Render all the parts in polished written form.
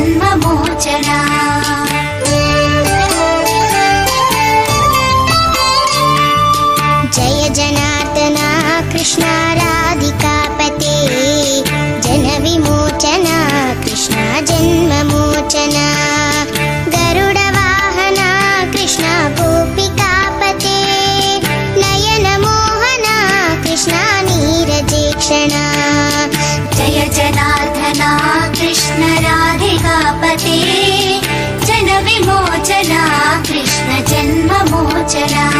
जन्ममोचना जय जनार्दना कृष्ण राधिकापते जनविमोचना कृष्ण जन्ममोचना गरुडवाहना कृष्ण गोपिकापते नयनमोहना कृष्ण नीरजेक्षणा जय जनार्दना कृष्ण राधिकापते जनविमोचना कृष्ण जन्ममोचना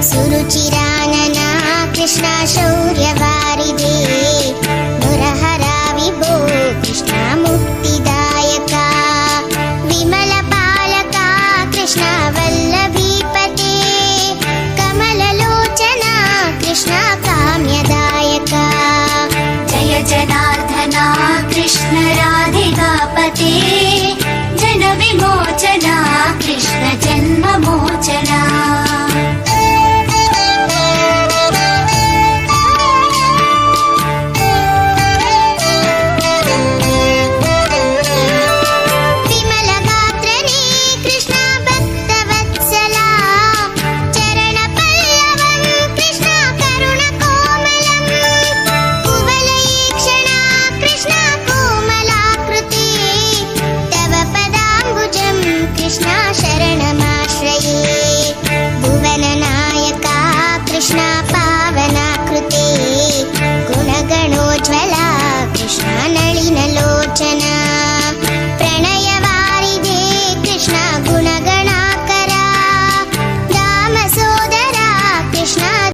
सुरुचिरानना कृष्ण शौर्यवारिधे मुरहरा विभो कृष्ण मुक्तिदायका विमलपालका कृष्ण वल्लभीपते कमललोचना कृष्ण काम्यदायका जय जनार्दना कृष्ण राधिकापते जनविमोचना कृष्ण जन्ममोचना कृष्ण शरण